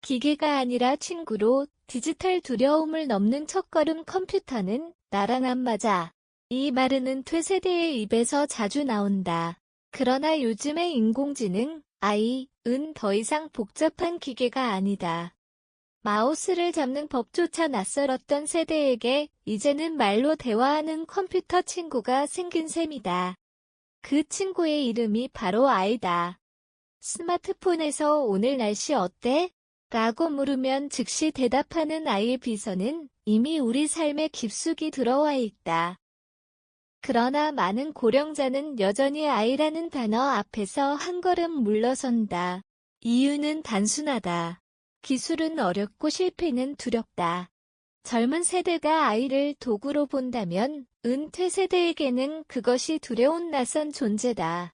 기계가 아니라 친구로 디지털 두려움을 넘는 첫걸음 컴퓨터는 나랑 안 맞아. 이 말은 은퇴세대의 입에서 자주 나온다. 그러나 요즘의 인공지능, AI은 더 이상 복잡한 기계가 아니다. 마우스를 잡는 법조차 낯설었던 세대에게 이제는 말로 대화하는 컴퓨터 친구가 생긴 셈이다. 그 친구의 이름이 바로 아이다. 스마트폰에서 오늘 날씨 어때? 라고 물으면 즉시 대답하는 아이의 비서는 이미 우리 삶에 깊숙이 들어와 있다. 그러나 많은 고령자는 여전히 아이라는 단어 앞에서 한 걸음 물러선다. 이유는 단순하다. 기술은 어렵고 실패는 두렵다. 젊은 세대가 아이를 도구로 본다면 은퇴 세대에게는 그것이 두려운 낯선 존재다.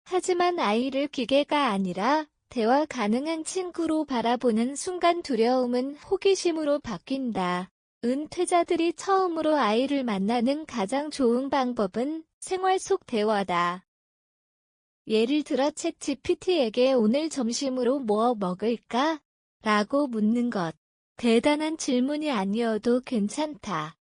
하지만 아이를 기계가 아니라 대화 가능한 친구로 바라보는 순간 두려움은 호기심으로 바뀐다. 은퇴자들이 처음으로 아이를 만나는 가장 좋은 방법은 생활 속 대화다. 예를 들어 챗 GPT에게 오늘 점심으로 뭐 먹을까? 라고 묻는 것. 대단한 질문이 아니어도 괜찮다.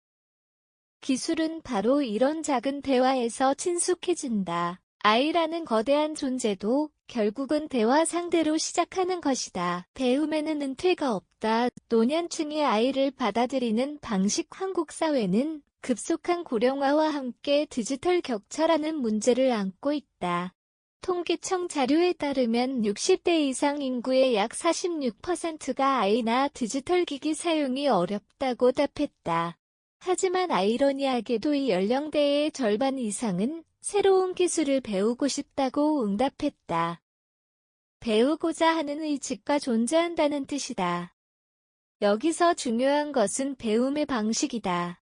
기술은 바로 이런 작은 대화에서 친숙해진다. 아이라는 거대한 존재도 결국은 대화 상대로 시작하는 것이다. 배움에는 은퇴가 없다. 노년층이 아이를 받아들이는 방식. 한국 사회는 급속한 고령화와 함께 디지털 격차라는 문제를 안고 있다. 통계청 자료에 따르면 60대 이상 인구의 약 46%가 아이나 디지털 기기 사용이 어렵다고 답했다. 하지만 아이러니하게도 이 연령대의 절반 이상은 새로운 기술을 배우고 싶다고 응답했다. 배우고자 하는 의지가 존재한다는 뜻이다. 여기서 중요한 것은 배움의 방식이다.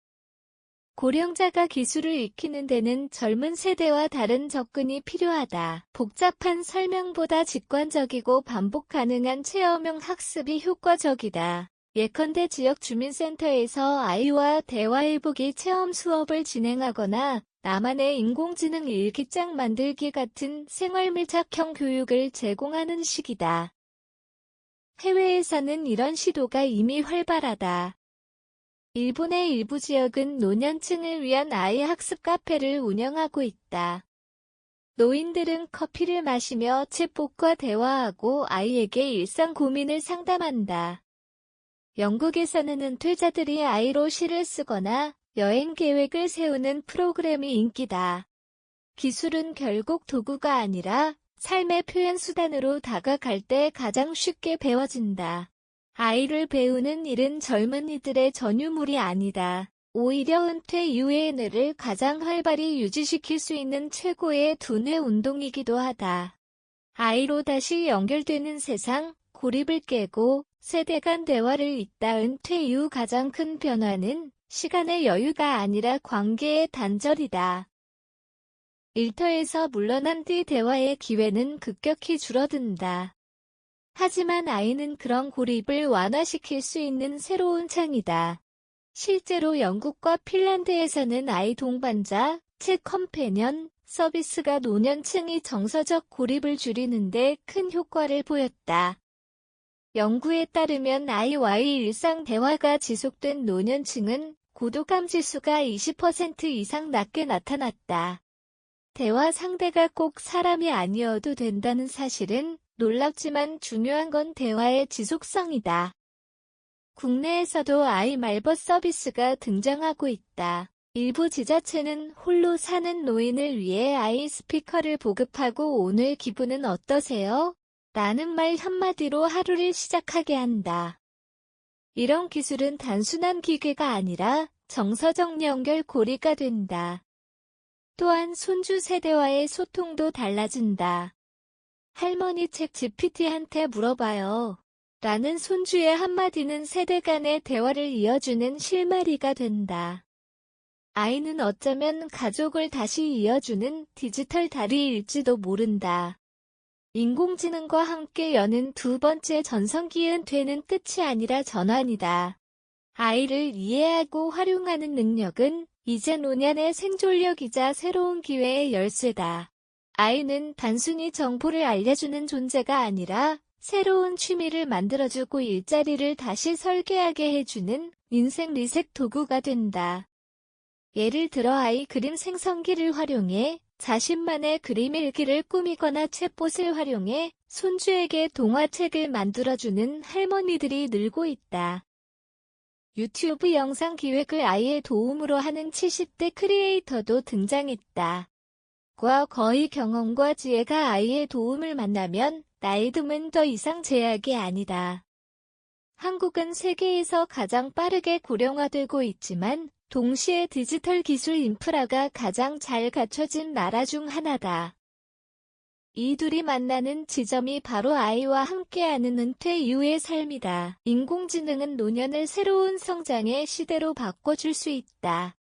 고령자가 기술을 익히는 데는 젊은 세대와 다른 접근이 필요하다. 복잡한 설명보다 직관적이고 반복 가능한 체험형 학습이 효과적이다. 예컨대 지역 주민센터에서 아이와 대화해보기 체험 수업을 진행하거나 나만의 인공지능 일기장 만들기 같은 생활 밀착형 교육을 제공하는 식이다. 해외에서는 이런 시도가 이미 활발하다. 일본의 일부 지역은 노년층을 위한 아이 학습 카페를 운영하고 있다. 노인들은 커피를 마시며 챗봇과 대화하고 아이에게 일상 고민을 상담한다. 영국에서는 은퇴자들이 아이로 시를 쓰거나 여행 계획을 세우는 프로그램이 인기다. 기술은 결국 도구가 아니라 삶의 표현 수단으로 다가갈 때 가장 쉽게 배워진다. 아이를 배우는 일은 젊은이들의 전유물이 아니다. 오히려 은퇴 이후의 뇌를 가장 활발히 유지시킬 수 있는 최고의 두뇌 운동이기도 하다. 아이로 다시 연결되는 세상, 고립을 깨고 세대 간 대화를 잇다. 은퇴 이후 가장 큰 변화는 시간의 여유가 아니라 관계의 단절이다. 일터에서 물러난 뒤 대화의 기회는 급격히 줄어든다. 하지만 아이는 그런 고립을 완화시킬 수 있는 새로운 창이다. 실제로 영국과 핀란드에서는 아이 동반자, 챗 컴패니언 서비스가 노년층이 정서적 고립을 줄이는데 큰 효과를 보였다. 연구에 따르면 아이와의 일상 대화가 지속된 노년층은 고독감 지수가 20% 이상 낮게 나타났다. 대화 상대가 꼭 사람이 아니어도 된다는 사실은 놀랍지만 중요한 건 대화의 지속성이다. 국내에서도 아이 말벗 서비스가 등장하고 있다. 일부 지자체는 홀로 사는 노인을 위해 아이 스피커를 보급하고 오늘 기분은 어떠세요? 라는 말 한마디로 하루를 시작하게 한다. 이런 기술은 단순한 기계가 아니라 정서적 연결고리가 된다. 또한 손주 세대와의 소통도 달라진다. 할머니 챗 GPT한테 물어봐요. 라는 손주의 한마디는 세대 간의 대화를 이어주는 실마리가 된다. 아이는 어쩌면 가족을 다시 이어주는 디지털 다리일지도 모른다. 인공지능과 함께 여는 두 번째 전성기 은퇴는 끝이 아니라 전환이다. 아이를 이해하고 활용하는 능력은 이제 노년의 생존력이자 새로운 기회의 열쇠다. 아이는 단순히 정보를 알려주는 존재가 아니라 새로운 취미를 만들어주고 일자리를 다시 설계하게 해주는 인생 리셋 도구가 된다. 예를 들어 아이 그림 생성기를 활용해 자신만의 그림 일기를 꾸미거나 챗봇을 활용해 손주에게 동화책을 만들어주는 할머니들이 늘고 있다. 유튜브 영상 기획을 아이의 도움으로 하는 70대 크리에이터도 등장했다. 과거의 경험과 지혜가 아이의 도움을 만나면 나이 듦은 더 이상 제약이 아니다. 한국은 세계에서 가장 빠르게 고령화되고 있지만 동시에 디지털 기술 인프라가 가장 잘 갖춰진 나라 중 하나다. 이 둘이 만나는 지점이 바로 아이와 함께하는 은퇴 이후의 삶이다. 인공지능은 노년을 새로운 성장의 시대로 바꿔줄 수 있다.